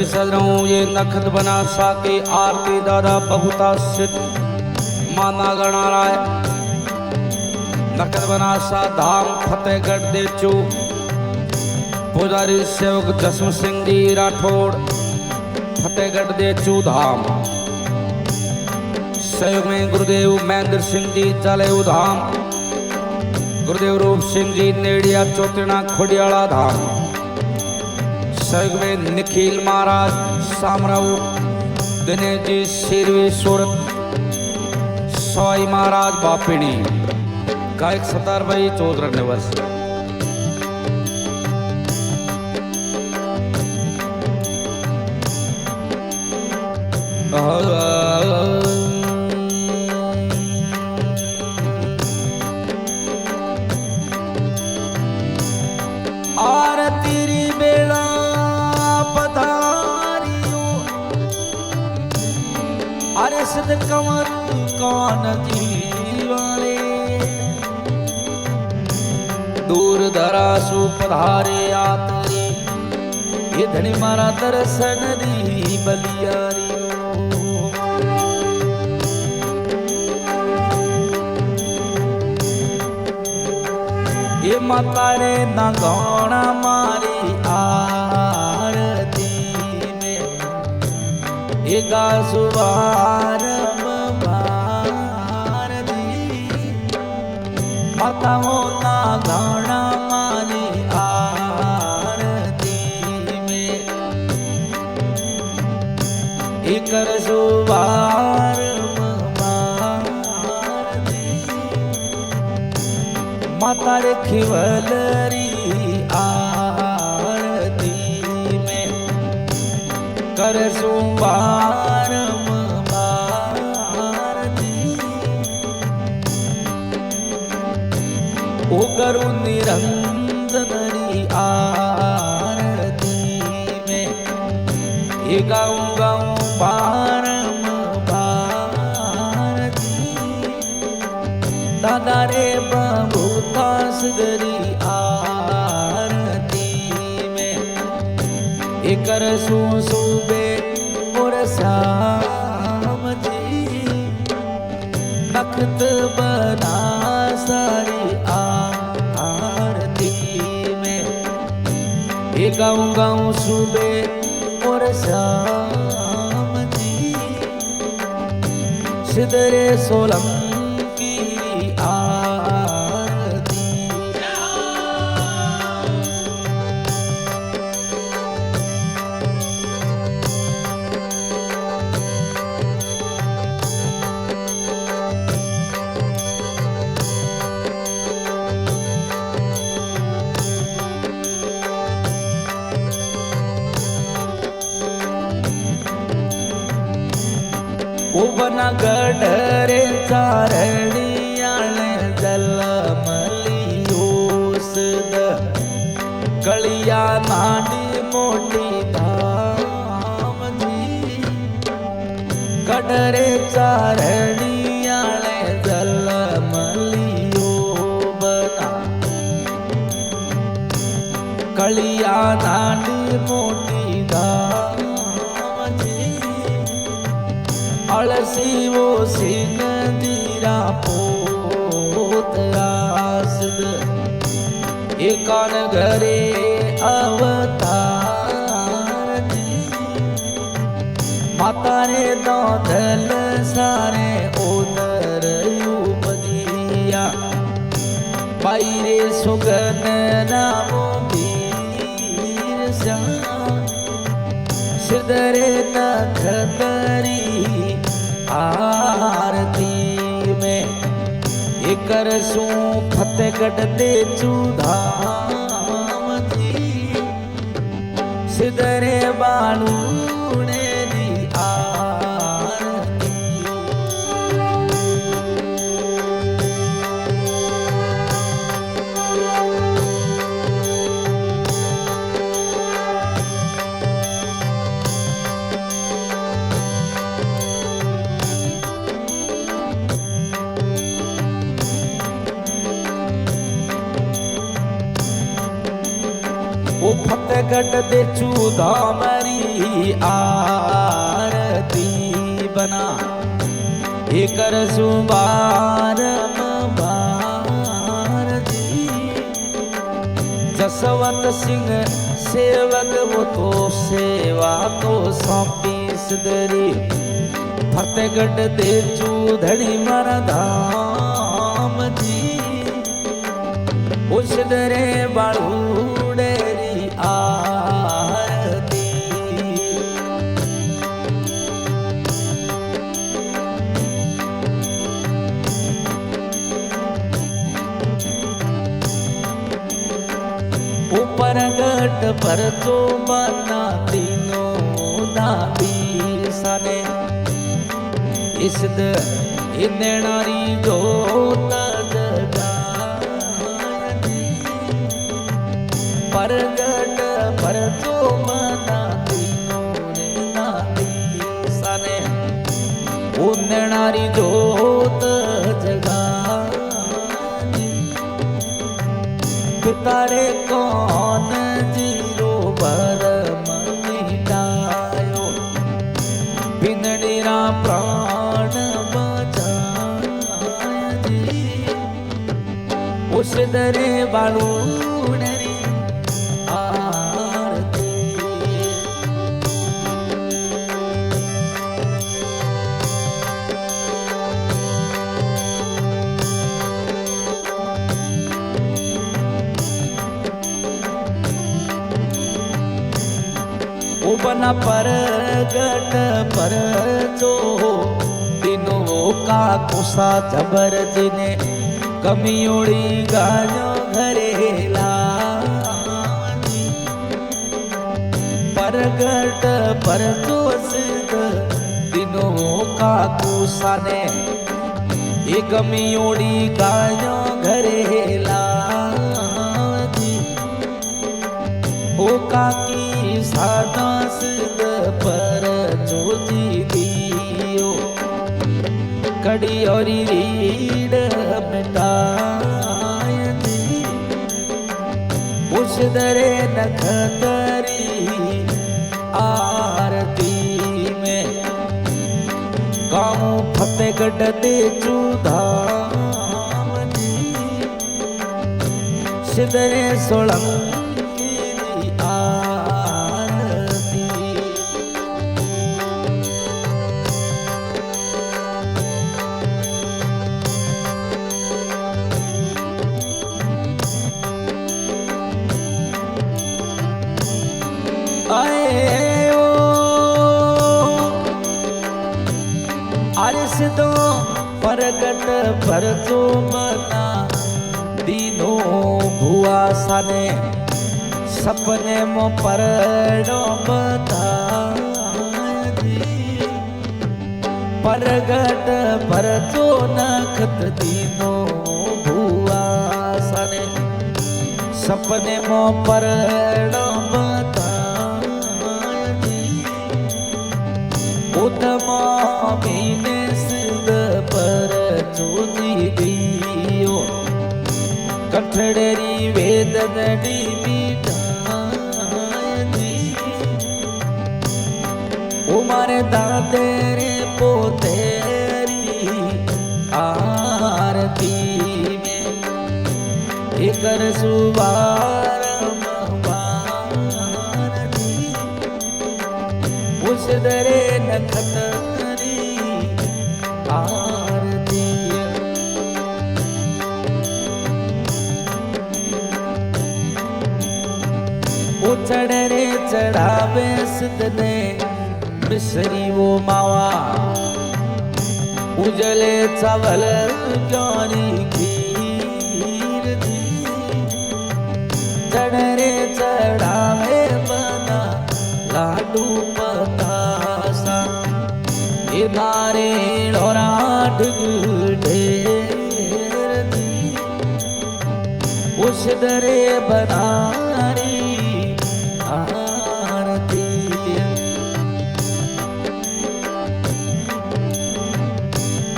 भी सज रहा हूँ ये नखत बना साके आरती दादा बहुता सिद्ध माना गणा राय नखत बना सा धाम फतेहगढ़ देचू पुजारी सेवक जसम सिंह जी राठौड़ फतेहगढ़ देचू धाम सहयोग में गुरुदेव महेंद्र सिंह जी चालेऊ धाम गुरुदेव रूप सिंह जी नेड़िया चौथना खोडियाला धाम सहयोग में निखिल महाराज सामराव दिनेश जी सिरवी सूरत सवाई महाराज बापिणी गायक सतार भाई 14 वर्ष सिद्ध कंवर कौन जीवाले दूर दरासु पधारे आतरी ये धनी मारा दर्शन दी बलियारी ये माता रे ना गौना मारी आरती में ये गा सुवार माता हो ना गाना मारी आरती में इकर सुवार माता रे खिवलरी आरती में कर सुवार ओ करू निरंजनरी आरती में ये गाऊं गाऊं पारम भारती दादा रे बबूता सगरी आरती में ये कर सुबे और श्याम जी नखत बना सारी गाऊं गाऊं सुबह और शाम जी सिदरे सोलंकी आरती बना गढ़रे चारणियाने जलमलियोस कलिया नानी मोटी धाम जी गढ़रे चारणियाने जलमलियो बना कलिया नानी मोटी धाम अलसी वो सिंह दीरा पोतरासद एकान घरे अवतार माता रे दौधल सारे ओदर उपजिया बाईरे सुगन नामो वीर सिदरे नखतरी आरती में एकर सू फतेहगढ़ देचू धाम जी सिदरे बालू फतेहगढ़ दे चूधामरी आरती बना एक रजुबारम भारती जसवंत सिंह सेवक वो तो सेवा तो सौंपी सिदरी फतेहगढ़ दे चूधड़ी मारा धाम जी उस दरे बाड़ूडेरी आरती ऊपर गट पर तो बना तीनों दादी सने इस इंदनारी जो परगट पर तो मना तीनों ने नाती सने उन्नणारी जोत जगा पितारे कौन जीरो पर मिटायो बिनडीरा प्राण बचाया उस दरे बालू बना परगट पर जो तीनों का कुसा जबर जिने कमियोड़ी गायो घरेला परगट पर जो सिद्ध तीनों का कुसा ने ये कमियोड़ी गायो घरेला ओ काकी सादा सिद्ध पर जोजी दियो कड़ी और रीड मिटाय दी उस दरे नखतरी आरती में गाँव फतेहगढ़ दे चूधाम दी सिदरे सोलंकी दो परगट पर जो मना दीनो भुआ सने सपने मो परडो बता परगट पर जो नखत दीनो भुआ सने सपने मो परडो बता उतमा मीने पर चोजी दियो कठड़ेरी वेद नडी मिटाई उमारे दादेरे पोतेरी आरती में एक सुबारम भारती उस दरे नखतरी आरती चढ़े चढ़ावे सिद्ध ने मिश्री वो मावा उजले चावल ज्ञानी खीर थी चढ़े चढ़ावे बना लाडू पतासा ये नारियल और ढेर थी उस दरे बनारी आरती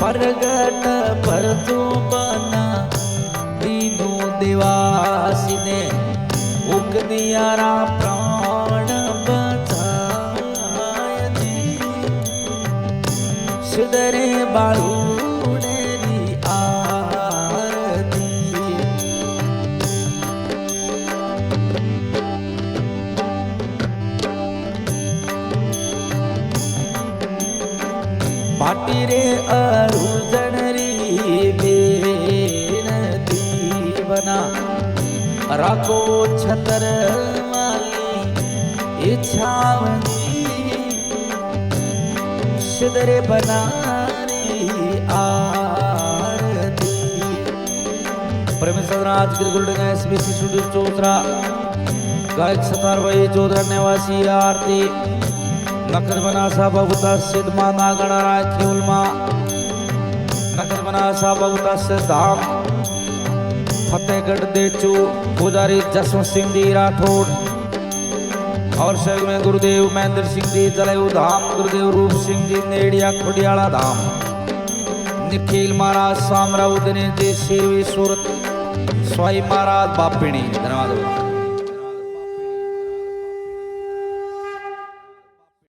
परगट पर तू बना दीनों दिवासी ने उगदियारा प्राण बचाय दी सुदरे बाळूडेरी आरती पाटी रे अरुजणरी बेनती बना राखो छतर वाली इच्छावनी सिदरे बनारी आरती परमेश्वर राज गिरगुल्ड एसबीसी स्टूडियो चौधरा गायक सतार भाई चौधरा निवासी आरती नखर बना साहब अवता सिद्ध माता गणराज केवल माँ नखर बना साहब अवता सिद्ध धाम फतेहगढ़ देचू पुजारी जसवंत सिंह जी राठौड़ और सहयोग में गुरुदेव महेंद्र सिंह जी जलेऊ धाम गुरुदेव रूप सिंह जी नेड़िया खुडियाला धाम निखिल महाराज सामराव दिनेश जी सिरवी सूरत स्वाई महाराज बापिणी धन्यवाद।